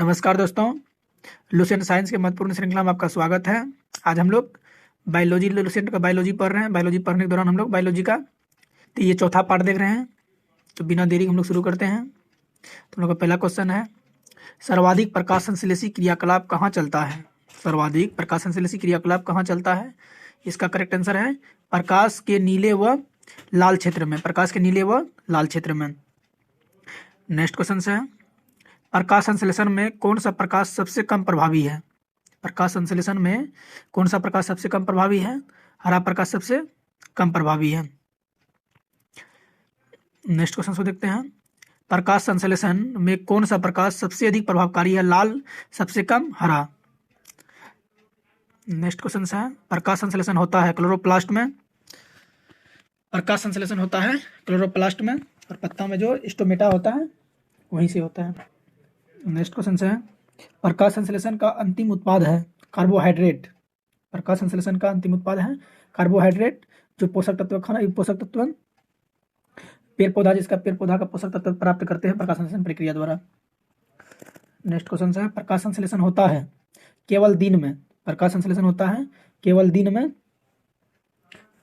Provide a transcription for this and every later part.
नमस्कार दोस्तों, Lucent science के महत्वपूर्ण श्रृंखला में आपका स्वागत है। आज हम लोग बायोलॉजी लुसेंट का बायोलॉजी पढ़ रहे हैं। बायोलॉजी पढ़ने के दौरान हम लोग बायोलॉजी का तो ये चौथा पार्ट देख रहे हैं। तो बिना देरी हम लोग शुरू करते हैं। तो हम लोग का पहला क्वेश्चन है, सर्वाधिक प्रकाश संश्लेषी क्रियाकलाप कहाँ चलता है? सर्वाधिक प्रकाश संश्लेषी क्रियाकलाप कहाँ चलता है? इसका करेक्ट आंसर है प्रकाश के नीले व लाल क्षेत्र में। प्रकाश के नीले व लाल क्षेत्र में। नेक्स्ट क्वेश्चन है, प्रकाश संश्लेषण में कौन सा प्रकाश सबसे कम प्रभावी है? प्रकाश संश्लेषण में कौन सा प्रकाश सबसे कम प्रभावी है? हरा प्रकाश सबसे कम प्रभावी है। नेक्स्ट क्वेश्चन को देखते हैं, प्रकाश संश्लेषण में कौन सा प्रकाश सबसे अधिक प्रभावकारी है? लाल सबसे कम, हरा। नेक्स्ट क्वेश्चन है, प्रकाश संश्लेषण होता है क्लोरोप्लास्ट में। प्रकाश संश्लेषण होता है क्लोरोप्लास्ट में और पत्ता में जो स्टोमेटा होता है वहीं से होता है। नेक्स्ट क्वेश्चन है, प्रकाश संश्लेषण का अंतिम उत्पाद है कार्बोहाइड्रेट। प्रकाश संश्लेषण का अंतिम उत्पाद है कार्बोहाइड्रेट, जो पोषक तत्व पोषक तत्व पेड़ पौधा जिसका पेड़ पौधा का पोषक तत्व प्राप्त करते हैं प्रकाश संश्लेषण प्रक्रिया द्वारा। नेक्स्ट क्वेश्चन है, प्रकाश संश्लेषण होता है केवल दिन में। प्रकाश संश्लेषण होता है केवल दिन में।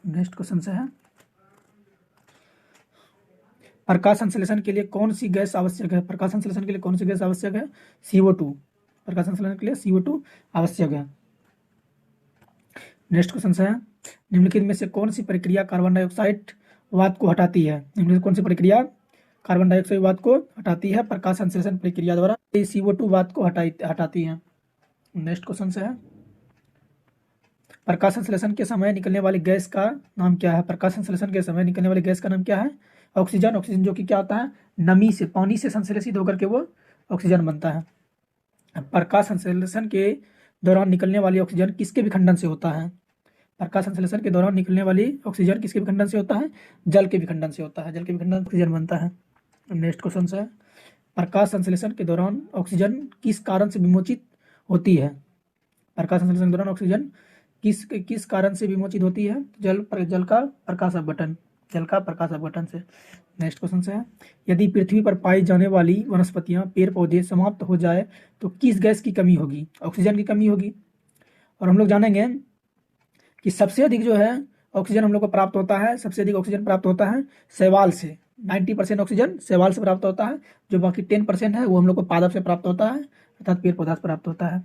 नेक्स्ट क्वेश्चन है, प्रकाश संश्लेषण के लिए कौन सी गैस आवश्यक है? प्रकाश संश्लेषण के लिए कौन सी गैस आवश्यक है? CO2। प्रकाश संश्लेषण के लिए CO2 आवश्यक है। नेक्स्ट क्वेश्चन है, निम्नलिखित में से कौन सी प्रक्रिया कार्बन डाइऑक्साइड वात को हटाती है? निम्नलिखित कौन सी प्रक्रिया कार्बन डाइऑक्साइड वात को हटाती है? प्रकाश संश्लेषण प्रक्रिया द्वारा CO2 वात को हटाती है। नेक्स्ट क्वेश्चन है, प्रकाश संश्लेषण के समय निकलने वाली गैस का नाम क्या है? प्रकाश संश्लेषण के समय निकलने वाली गैस का नाम क्या है? ऑक्सीजन। ऑक्सीजन जो कि क्या होता है, नमी से पानी से संश्लेषित होकर के वो ऑक्सीजन बनता है। प्रकाश संश्लेषण के दौरान निकलने वाली ऑक्सीजन किसके विखंडन से होता है? प्रकाश संश्लेषण के दौरान निकलने वाली ऑक्सीजन किसके विखंडन से होता है? जल के विखंडन से होता है। जल के विखंडन से ऑक्सीजन बनता है। नेक्स्ट क्वेश्चन है, प्रकाश संश्लेषण के दौरान ऑक्सीजन किस कारण से विमोचित होती है? प्रकाश संश्लेषण के दौरान ऑक्सीजन किस कारण से विमोचित होती है? जल का प्रकाश अपघटन। जल का प्रकाश अपघटन से। नेक्स्ट क्वेश्चन है, यदि पृथ्वी पर पाई जाने वाली वनस्पतियां पेड़ पौधे समाप्त हो जाए तो किस गैस की कमी होगी? ऑक्सीजन की कमी होगी। और हम लोग जानेंगे कि सबसे अधिक जो है ऑक्सीजन हम लोग को प्राप्त होता है, सबसे अधिक ऑक्सीजन प्राप्त होता है शैवाल से। 90% ऑक्सीजन शैवाल से प्राप्त होता है। जो बाकी 10% है वो हम लोग को पादप से प्राप्त होता है, अर्थात पेड़ पौधा से प्राप्त होता है।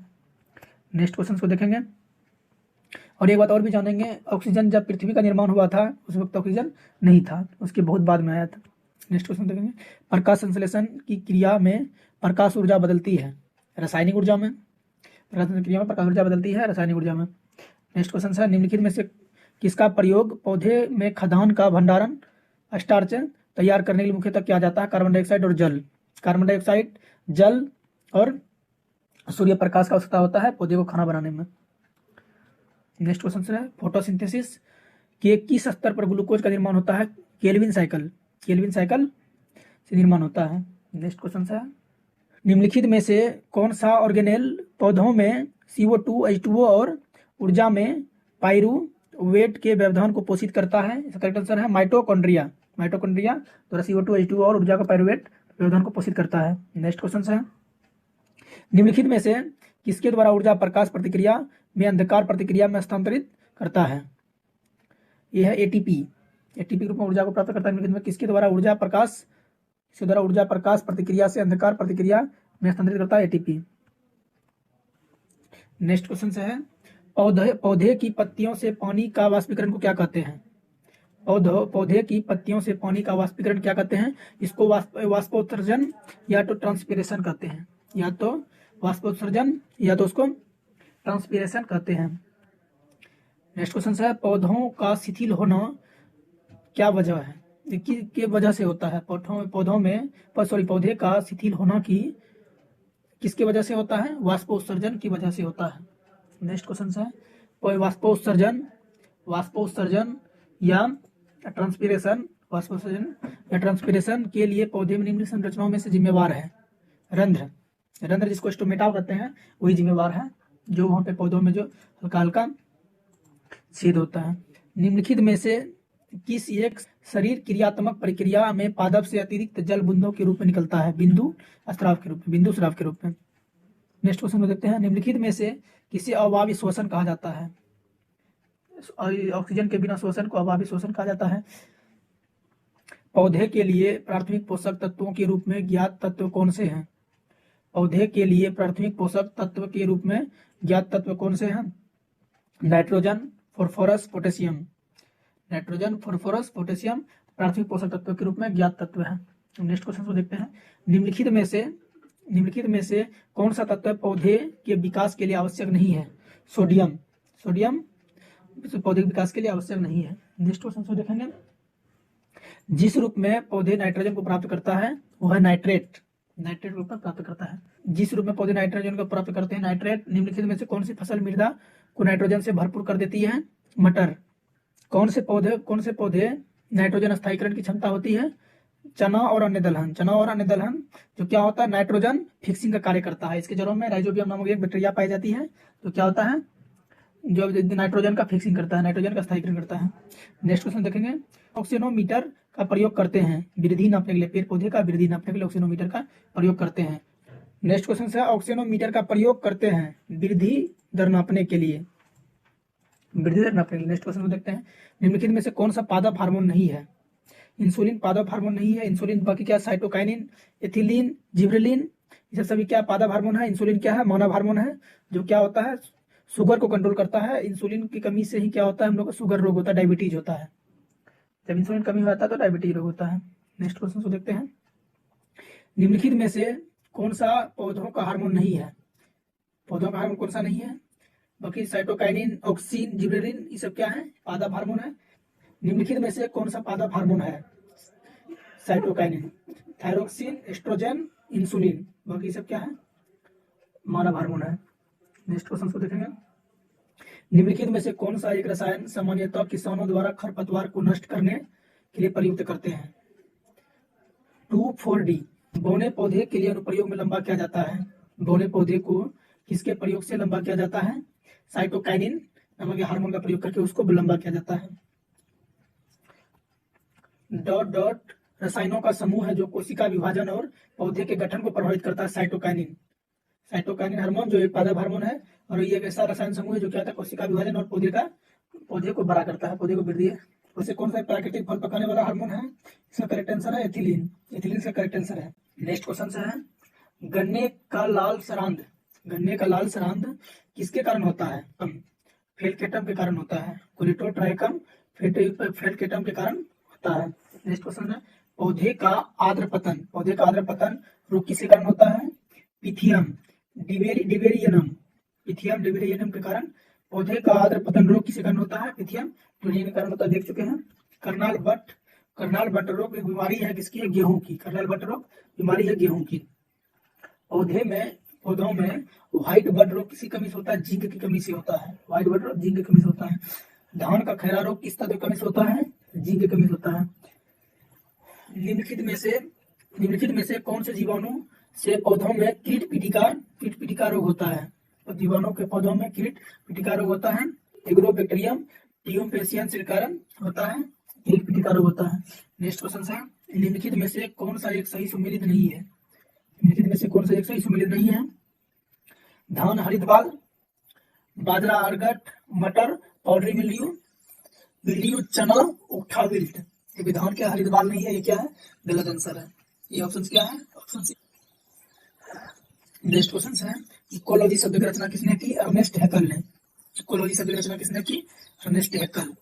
नेक्स्ट क्वेश्चन को देखेंगे और एक बात और भी जानेंगे, ऑक्सीजन जब पृथ्वी का निर्माण हुआ था उस वक्त ऑक्सीजन नहीं था, उसके बहुत बाद में आया था। नेक्स्ट क्वेश्चन देखेंगे, प्रकाश संश्लेषण की क्रिया में प्रकाश ऊर्जा बदलती है रासायनिक ऊर्जा में। प्रकाश संश्लेषण क्रिया में प्रकाश ऊर्जा बदलती है रासायनिक ऊर्जा में। नेक्स्ट क्वेश्चन है, निम्नलिखित में से किसका प्रयोग पौधे में खाद्यान्न का भंडारण स्टार्च तैयार करने के लिए मुख्यतः किया जाता है? कार्बन डाइऑक्साइड और जल। कार्बन डाइऑक्साइड, जल और सूर्य प्रकाश का आवश्यकता होता है पौधे को खाना बनाने में। नेक्स्ट क्वेश्चन है, फोटोसिंथेसिस के किस स्तर पर ग्लूकोज का निर्माण होता है? Calvin cycle. केल्विन साइकिल से निर्माण होता है। नेक्स्ट क्वेश्चन है, निम्नलिखित में से कौन सा ऑर्गेनेल पौधों में CO2, H2O और ऊर्जा में पाइरूवेट के व्यवधान को पोषित करता है? इसका करेक्ट आंसर है माइटोकॉन्ड्रिया। माइटोकॉन्ड्रिया द्वारा CO2, H2O और ऊर्जा का पाइरूवेट व्यवधान को पोषित करता है। नेक्स्ट क्वेश्चन है, निम्नलिखित में से किसके द्वारा ऊर्जा प्रकाश प्रतिक्रिया में अंधकार प्रतिक्रिया में हस्तांतरित करता है? यह है ATP। ATP के रूप में ऊर्जा को प्राप्त करता है। निम्नलिखित में किसके द्वारा ऊर्जा प्रकाश प्रतिक्रिया से अंधकार प्रतिक्रिया में हस्तांतरित करता है? ATP। नेक्स्ट क्वेश्चन है, पौधे की पत्तियों से पानी का वाष्पीकरण को क्या कहते हैं? पौधे की पत्तियों से पानी का वाष्पीकरण क्या कहते हैं? इसको वाष्पोत्सर्जन या तो ट्रांसपीरेशन कहते हैं। या तो वाष्पोत्सर्जन या तो उसको ट्रांसपीरेशन कहते हैं। नेक्स्ट क्वेश्चन है, पौधों का शिथिल होना क्या वजह है? के वजह से होता है? पौधे का शिथिल होना की किसके वजह से होता है? वाष्पोत्सर्जन की वजह से होता है। नेक्स्ट क्वेश्चन है, वाष्पोत्सर्जन या ट्रांसपीरेशन के लिए पौधे में निम्न संरचनाओं में से जिम्मेवार है? रंध्र जिसको स्टोमेटा कहते हैं वही जिम्मेवार है, जो वहां पे पौधों में जो हल्का हल्का छेद होता है। निम्नलिखित में से किस एक शरीर क्रियात्मक प्रक्रिया में पादप से अतिरिक्त जल बूंदों के रूप में निकलता है? बिंदु स्राव के रूप में। नेक्स्ट क्वेश्चन को देखते हैं। निम्नलिखित में से किसे अवायवीय श्वसन कहा जाता है? ऑक्सीजन के बिना श्वसन को अवायवीय श्वसन कहा जाता है। पौधे के लिए प्राथमिक पोषक तत्वों के रूप में ज्ञात तत्व कौन से हैं? पौधे के लिए प्राथमिक पोषक तत्व के रूप में ज्ञात तत्व कौन से हैं? Nitrogen, phosphorus, potassium. Nitrogen, phosphorus, potassium प्राथमिक पोषक तत्व के रूप में ज्ञात तत्व है। नेक्स्ट क्वेश्चन को देखते हैं। निम्नलिखित में से कौन सा तत्व पौधे के विकास के लिए आवश्यक नहीं है? सोडियम। सोडियम पौधे के विकास के लिए आवश्यक नहीं है। नेक्स्ट क्वेश्चन को देखेंगे। जिस रूप में पौधे नाइट्रोजन को प्राप्त करता है वह है नाइट्रेट। नाइट्रेट रूप में प्राप्त करता है। जिस रूप में पौधे नाइट्रोजन को प्राप्त करते हैं नाइट्रेट। निम्नलिखित में से कौन सी फसल मृदा को नाइट्रोजन से भरपूर कर देती है? मटर। कौन से पौधे नाइट्रोजन स्थायीकरण की क्षमता होती है? चना और अन्य दलहन। चना और अन्य दलहन जो क्या होता है नाइट्रोजन फिक्सिंग का कार्य करता है। इसके जड़ों में राइजोबियम नामक एक बैक्टीरिया पाई जाती है तो क्या होता है जो नाइट्रोजन का फिक्सिंग करता है, नाइट्रोजन का स्थायीकरण करता है। नेक्स्ट क्वेश्चन देखेंगे। ऑक्सीनोमीटर का प्रयोग करते हैं वृद्धि नापने के लिए, पेड़ पौधे का वृद्धि नापने के लिए ऑक्सीनोमीटर का प्रयोग करते हैं। नेक्स्ट क्वेश्चन से ऑक्सीनोमीटर का प्रयोग करते हैं वृद्धि दर नापने के लिए, वृद्धि दर नापने के लिए। नेक्स्ट क्वेश्चन को देखते हैं। निम्नलिखित में से कौन सा पादप हार्मोन नहीं है? इंसुलिन पादप हार्मोन नहीं है। इंसुलिन बाकी क्या साइटोकाइनिन, एथिलीन, जिबरेलिन ये सभी क्या पादप हार्मोन है। इंसुलिन क्या है मानव हार्मोन है जो क्या होता है शुगर को कंट्रोल करता है। इंसुलिन की कमी से ही क्या होता है हम लोग को शुगर रोग होता है, डायबिटीज होता है। जब इंसुलिन कमी होता है तो डायबिटीज रोग होता है। नेक्स्ट क्वेश्चन को देखते हैं। निम्नलिखित में से कौन सा पौधों का हार्मोन नहीं है? पौधों का हार्मोन कौन सा नहीं है? बाकी साइटोकाइनिन, ऑक्सीन, जिबरेलिन ये सब क्या है पादप हार्मोन है। निम्नलिखित में से कौन सा पादप हार्मोन है? साइटोकाइनिन, थायरोक्सिन, एस्ट्रोजन, इंसुलिन बाकी सब क्या है मानव हार्मोन है। नेक्स्ट क्वेश्चन को देखेंगे। निम्नलिखित में से कौन सा एक रसायन सामान्यतः किसानों द्वारा खरपतवार को नष्ट करने के लिए प्रयुक्त करते हैं? 2,4-D। बौने पौधे के लिए अनुप्रयोग में लंबा किया जाता है। बौने पौधे को किसके प्रयोग से लंबा किया जाता है? साइटोकाइनिन नामक हार्मोन का प्रयोग करके उसको लंबा किया जाता है। डॉट डॉट रसायनों का समूह है जो कोशिका विभाजन और पौधे के गठन को प्रभावित करता है। साइटोकाइनिन, साइटोकाइनिन हार्मोन जो एक पादप हार्मोन है और ये एक ऐसा रसायन समूह है जो क्या होता है कोशिका विभाजन और पौधे को बड़ा करता है, पौधे को वृद्धि है। वैसे कौन सा प्राकृतिक फल पकाने वाला हार्मोन है? इसका करेक्ट आंसर है एथिलीन। एथिलीन इसका करेक्ट आंसर है। नेक्स्ट क्वेश्चन से है गन्ने का लाल सरांध, गन्ने का लाल सरांध किसके कारण होता है? फेलकेटम के कारण होता है। कोलिटोट्राइकम फेलकेटम के कारण होता है। नेक्स्ट क्वेश्चन है पौधे का आर्द्र पतन, पौधे का आर्द्र पतन रोग किसके कारण होता है? पिथियम डिवेरियनम, पिथियम डिवेरियनम के कारण पौधे का आर्द्र पतन रोग किसके कारण होता है? पिथियम डिवेरियनम के कारण होता है। देख चुके हैं। करनाल बट रोग एक बीमारी है किसकी? गेहूं की। करनाल बट रोग बीमारी है गेहूं की। पौधों में व्हाइट बड रोग किसी कमी से होता है? जिंक की कमी से होता है। व्हाइट बड रोग जिंक की कमी से होता है। धान का खैरा रोग किस तत्व की कमी से होता है? जिंक की कमी से होता है। निम्नलिखित में से कौन से जीवाणु से पौधों में कीट पीठिका रोग होता है? तो जीवाणु के पौधों में कीट पीठिका रोग होता है। एग्रोबैक्टीरियम ट्यूम्पेशियंस के कारण होता है कीट पीठिका रोग होता है। नेक्स्ट क्वेश्चन है निम्नलिखित में से कौन सा एक सही सुमेलित नहीं है? निम्नलिखित में से कौन सा एक सही सुमेलित नहीं है? धान हरित बाल, बाजरा अर्गट, मटर पाउडरी मिल्ड्यू, चना उठा विल्ट। ये धान क्या हरित बाल नहीं है, ये क्या है गलत आंसर है। ये ऑप्शन क्या है? Option C. नेक्स्ट क्वेश्चन है इकोलॉजी शब्द की रचना किसने की? अर्नेस्ट हैकल ने। इकोलॉजी शब्द की रचना किसने की? अर्नेस्ट हैकल।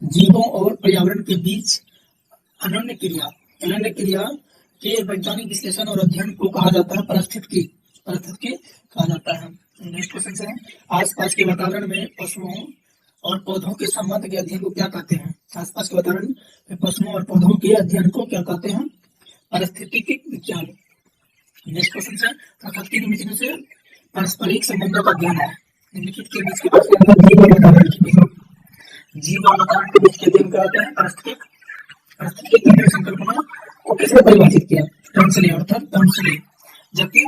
जीवों और पर्यावरण के बीच अनन्य क्रिया के वैज्ञानिक विश्लेषण और अध्ययन को कहा जाता है पारिस्थितिकी कहा जाता है। नेक्स्ट क्वेश्चन है आसपास के वातावरण में पशुओं और पौधों के संबंध के अध्ययन को क्या कहते हैं? आसपास के वातावरण में पशुओं और पौधों के अध्ययन को क्या कहते हैं? पारिस्थितिकी विज्ञान। नेक्स्ट क्वेश्चन है प्रकृति के बीच से पारस्परिक संबंधों का अध्ययन है। निम्नलिखित के बीच के जीव और वातावरण के बीच के अध्ययन क्या होता है? पारिस्थितिकी संकल्पना को किसने परिभाषित किया? टर्म्सले अर्थात टर्म्सले। जबकि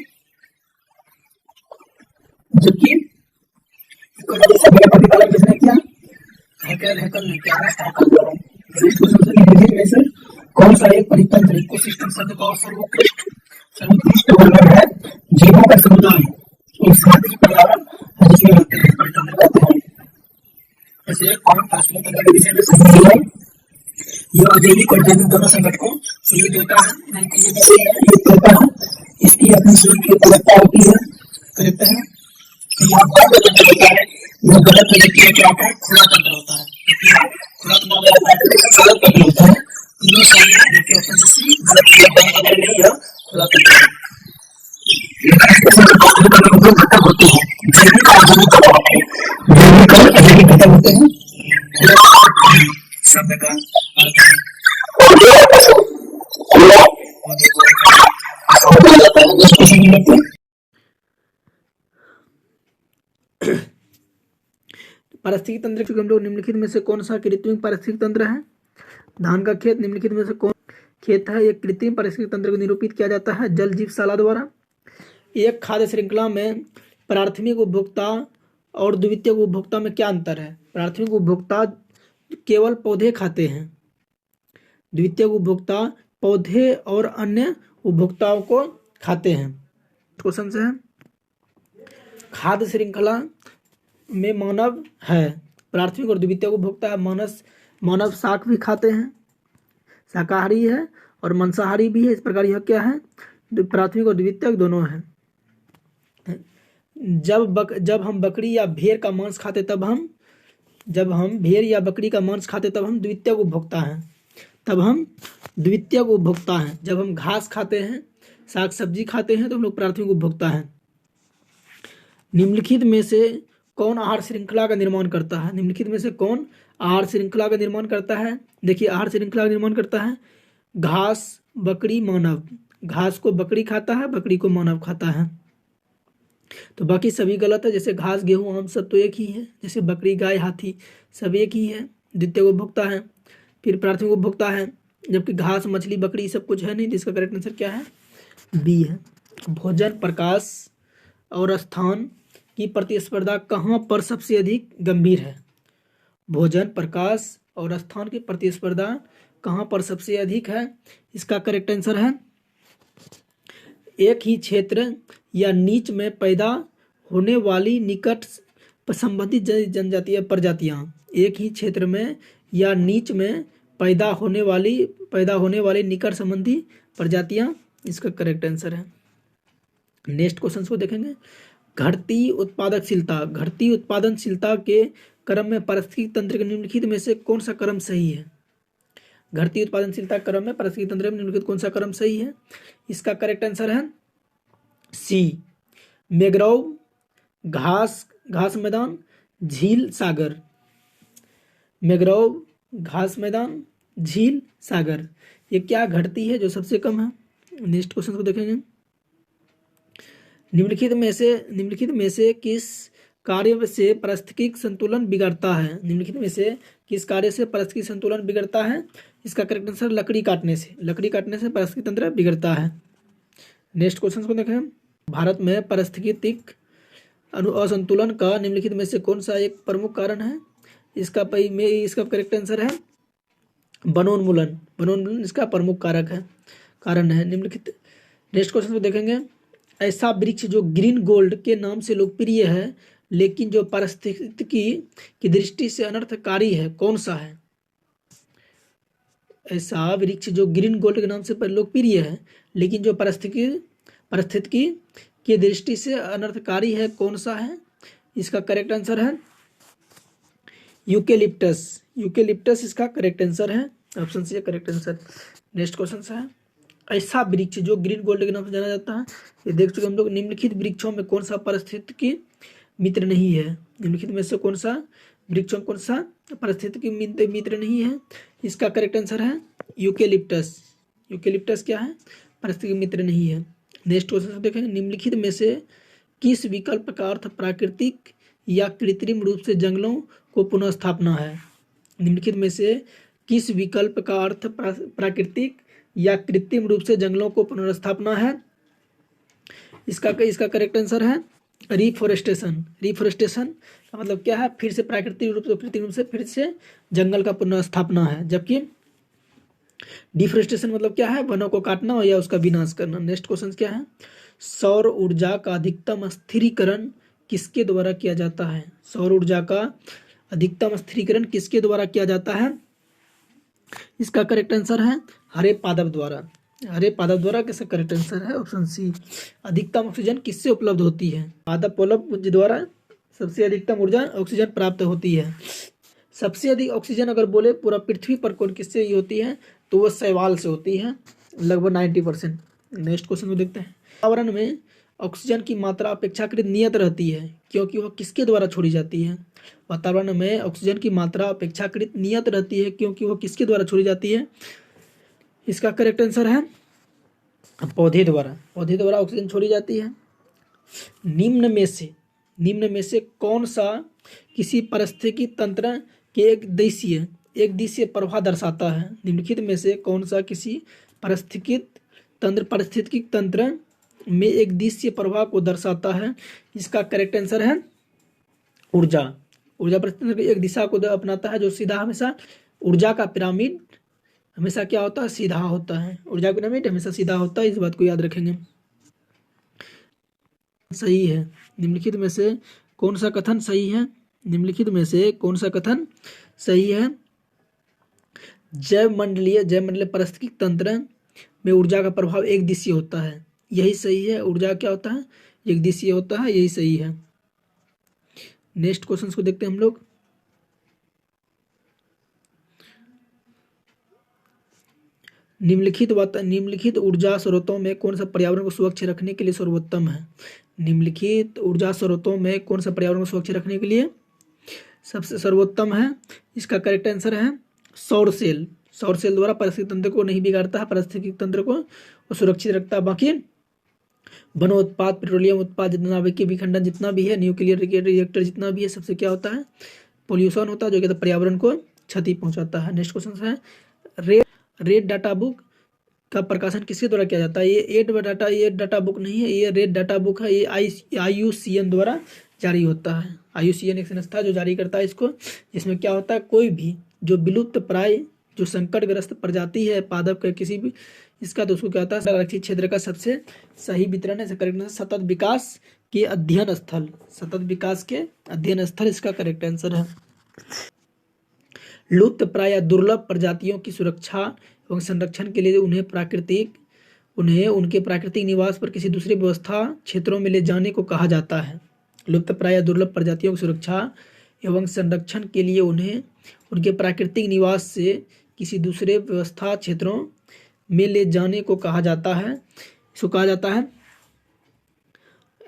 प्रतिपादन किसने किया? हैकल ने किया। निम्नलिखित में से कौन सा एक परितंत्र इकोसिस्टम शब्द का सर्वोत्कृष्ट वर्णन है? जीवों का समुदाय और जैसे कौन पारिस्थितिक तंत्र के विषय में सही है, ये अजैविक और जैविक दोनों संकट को सहयोग देता है, नहीं तो ये विषय है ये करता है, इसकी अपनी स्वयं की उपलब्धता होती है, करेक्ट है। तो यहाँ पर जो तंत्र होता है वो गलत तरीके क्या होता है, खुला तंत्र होता है, खुला तंत्र होता है, तीनों सही है, देखिए ऑप्शन सी गलत नहीं है, खुला तंत्र घटक होते हैं, जैविक और अजैविक घटक होते हैं, जैविक और अजैविक घटक होते हैं शब्द का पारिस्थितिक तंत्र हम लोग निम्नलिखित में से कौन सा कृत्रिम पारिस्थितिक तंत्र है। धान का खेत निम्नलिखित में से कौन खेत है, एक कृत्रिम पारिस्थितिक तंत्र को निरूपित किया जाता है जल जीवशाला द्वारा। एक खाद्य श्रृंखला में प्राथमिक उपभोक्ता और द्वितीयक उपभोक्ता में क्या अंतर है। प्राथमिक उपभोक्ता केवल पौधे खाते हैं, द्वितीयक उपभोक्ता पौधे और अन्य उपभोक्ताओं को खाते हैं। क्वेश्चन है, खाद्य श्रृंखला में मानव है, प्राथमिक और द्वितीयक उपभोक्ता है। मानव शाक भी खाते हैं, शाकाहारी है और मांसाहारी भी है, इस प्रकार यह क्या है, प्राथमिक और द्वितीयक दोनों है। जब हम बकरी या भेड़ का मांस खाते तब हम भेड़ या बकरी का मांस खाते तब हम द्वितीयक उपभोक्ता हैं, जब हम घास खाते हैं, साग सब्जी खाते हैं तो हम लोग प्राथमिक उपभोक्ता हैं। निम्नलिखित में से कौन आहार श्रृंखला का निर्माण करता है। निम्नलिखित में से कौन आहार श्रृंखला का निर्माण करता है। देखिए आहार श्रृंखला का निर्माण करता है घास, बकरी, मानव। घास को बकरी खाता है, बकरी को मानव खाता है, तो बाकी सभी गलत है। जैसे घास, गेहूं, आम सब तो एक ही है, जैसे बकरी, गाय, हाथी सब एक ही है, द्वितीय उपभोक्ता है। फिर प्राथमिक उपभोक्ता है, जबकि घास, मछली, बकरी सब कुछ है नहीं, जिसका करेक्ट आंसर क्या है, बी है। भोजन, प्रकाश और स्थान की प्रतिस्पर्धा कहाँ पर सबसे अधिक गंभीर है। भोजन, प्रकाश और स्थान की प्रतिस्पर्धा कहाँ पर सबसे अधिक है, इसका करेक्ट आंसर है, एक ही क्षेत्र या नीच में पैदा होने वाली निकट संबंधित जनजातीय प्रजातियां। एक ही क्षेत्र में या नीच में पैदा होने वाली निकट संबंधी प्रजातियां, इसका करेक्ट आंसर है। नेक्स्ट क्वेश्चन को देखेंगे, घटती उत्पादनशीलता के क्रम में पारिस्थितिक तंत्र के निम्नलिखित में से कौन सा क्रम सही है। घटती उत्पादनशीलता क्रम में पारिस्थितिक तंत्र में निम्नलिखित कौन सा क्रम सही है, इसका करेक्ट आंसर है सी, मैंग्रोव, घास मैदान, झील, सागर। मैंग्रोव, घास मैदान, झील, सागर, ये क्या घटती है जो सबसे कम है। नेक्स्ट क्वेश्चन को देखेंगे, निम्नलिखित में से किस कार्य से पारिस्थितिक संतुलन बिगड़ता है। निम्नलिखित में से किस कार्य से पारिस्थितिक संतुलन बिगड़ता है, इसका करेक्ट आंसर लकड़ी काटने से पारिस्थितिक तंत्र बिगड़ता है। नेक्स्ट क्वेश्चन को देखें, भारत में पारिस्थितिक असंतुलन का निम्नलिखित में से कौन सा एक प्रमुख कारण है, इसका करेक्ट आंसर है वनोन्मूलन इसका प्रमुख कारण है निम्नलिखित। नेक्स्ट क्वेश्चन को देखेंगे, ऐसा वृक्ष जो ग्रीन गोल्ड के नाम से लोकप्रिय है लेकिन जो पारिस्थितिकी की दृष्टि से अनर्थकारी है, कौन सा है। ऐसा वृक्ष जो ग्रीन गोल्ड के नाम से लोकप्रिय है लेकिन जो पारिस्थितिकी की दृष्टि से अनर्थकारी है, कौन सा है, इसका करेक्ट आंसर है यूकेलिप्टस इसका करेक्ट आंसर है, option C correct answer. Next question है, ऐसा वृक्ष जो ग्रीन गोल्ड के नाम से जाना जाता है, ये देख चुके हम लोग। निम्नलिखित वृक्षों में कौन सा पारिस्थितिकी मित्र नहीं है। निम्नलिखित में से कौन सा पारिस्थितिकी मित्र नहीं है, इसका करेक्ट आंसर है यूकेलिप्टस क्या है, पारिस्थितिकी मित्र नहीं है। नेक्स्ट क्वेश्चन देखेंगे, निम्नलिखित में से किस विकल्प का अर्थ प्राकृतिक या कृत्रिम रूप से जंगलों को पुनर्स्थापना है। निम्नलिखित में से किस विकल्प का अर्थ प्राकृतिक या कृत्रिम रूप से जंगलों को पुनर्स्थापना है, इसका करेक्ट आंसर है रिफोरेस्टेशन का मतलब क्या है, फिर से प्राकृतिक रूप से कृत्रिम रूप से फिर से जंगल का पुनर्स्थापना है, जबकि डिफोरेस्टेशन मतलब क्या है, वनों को काटना या उसका विनाश करना। नेक्स्ट क्वेश्चन क्या है, सौर ऊर्जा का अधिकतम स्थिरीकरण किसके द्वारा किया जाता है। सौर ऊर्जा का अधिकतम स्थिरीकरण किसके द्वारा किया जाता है? इसका करेक्ट आंसर है हरे पादप द्वारा। हरे पादप द्वारा किसका करेक्ट आंसर है ऑप्शन सी। अधिकतम ऑक्सीजन किससे उपलब्ध होती है? पादप पुंज द्वारा सबसे अधिकतम ऊर्जा ऑक्सीजन प्राप्त होती है। सबसे अधिक ऑक्सीजन अगर बोले पूरा पृथ्वी पर कौन किससे ही होती है तो वह शैवाल से होती है, लगभग 90%। नेक्स्ट क्वेश्चन को देखते हैं। वातावरण में ऑक्सीजन की मात्रा अपेक्षाकृत नियत रहती है क्योंकि वह किसके द्वारा छोड़ी जाती है? वातावरण में ऑक्सीजन की मात्रा अपेक्षाकृत नियत रहती है क्योंकि वह किसके द्वारा छोड़ी जाती है? इसका करेक्ट आंसर है पौधे द्वारा। पौधे द्वारा ऑक्सीजन छोड़ी जाती है। निम्न में से कौन सा किसी पारिस्थितिकी तंत्र के एक दिशीय प्रवाह दर्शाता है? निम्नलिखित में से कौन सा किसी पारिस्थितिकी तंत्र में एक दिशीय प्रवाह को दर्शाता है? इसका करेक्ट आंसर है ऊर्जा। ऊर्जा परिस्थिति एक दिशा को अपनाता है जो सीधा हमेशा ऊर्जा का पिरामिड हमेशा क्या होता है? सीधा होता है। ऊर्जा का पिरामिड हमेशा सीधा होता है, इस बात को याद रखेंगे। सही है। निम्नलिखित में से कौन सा कथन सही है? निम्नलिखित में से कौन सा कथन सही है? जैव मंडलीय पारिस्थितिकी तंत्र में ऊर्जा का प्रभाव एक दिशीय होता है, यही सही है। ऊर्जा क्या होता है? एक दिशीय होता है, यही सही है। नेक्स्ट क्वेश्चन को देखते हैं हम लोग। निम्नलिखित ऊर्जा स्रोतों में कौन सा पर्यावरण को स्वच्छ रखने के लिए सर्वोत्तम है? निम्नलिखित ऊर्जा स्रोतों में कौन सा पर्यावरण को स्वच्छ रखने के लिए सबसे सर्वोत्तम है? इसका करेक्ट आंसर है सौर सेल। सौर सेल द्वारा पारिस्थितिक तंत्र को नहीं बिगाड़ता है, पारिस्थितिक तंत्र को सुरक्षित रखता है। बाकी वनोत्पाद, पेट्रोलियम उत्पाद, जितना भी विखंडन जितना भी है, न्यूक्लियर रिएक्टर जितना भी है, सबसे क्या होता है? पोल्यूशन होता है, जो कि पर्यावरण को क्षति पहुंचाता है। नेक्स्ट क्वेश्चन है रेड डाटा बुक का प्रकाशन किसके द्वारा किया जाता है? ये डाटा बुक नहीं है, ये रेड डाटा बुक है। ये IUCN द्वारा जारी होता है। IUCN एक संस्था जो जारी करता है इसको, जिसमें क्या होता है? कोई भी जो विलुप्त प्राय जो संकटग्रस्त प्रजाति है पादप का किसी भी इसका, तो उसको क्या होता है? संरक्षित क्षेत्र का सबसे सही वितरण है। करेक्ट सतत विकास के अध्ययन स्थल। सतत विकास के अध्ययन स्थल इसका करेक्ट आंसर है। लुप्त प्राय या दुर्लभ प्रजातियों की सुरक्षा एवं संरक्षण के लिए उन्हें उनके प्राकृतिक निवास पर किसी दूसरे व्यवस्था क्षेत्रों में ले जाने को कहा जाता है। लुप्त प्राय या दुर्लभ प्रजातियों की सुरक्षा एवं संरक्षण के लिए उन्हें उनके प्राकृतिक निवास से किसी दूसरे व्यवस्था क्षेत्रों में ले जाने को कहा जाता है। इसको कहा जाता है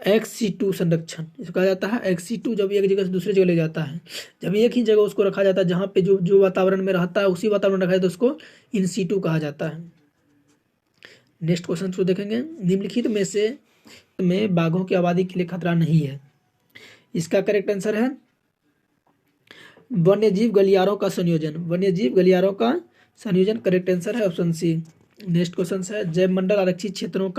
XC2 संरक्षण। इसको कहा जाता है XC2। जब एक जगह से दूसरी जगह ले जाता है, जब एक ही जगह उसको रखा जाता है जहाँ पे जो वातावरण में रहता है उसी वातावरण में रखा जाता है, तो उसको इन सीटू कहा जाता है। नेक्स्ट क्वेश्चन को देखेंगे। निम्नलिखित में से में बाघों की आबादी के लिए खतरा नहीं है। इसका करेक्ट आंसर है वन्यजीव गलियारों का संयोजन। वन्यजीव गलियारों का संयोजन करेक्ट आंसर है ऑप्शन सी। नेक्स्ट क्वेश्चन है जैव मंडल आरक्षित क्षेत्रों का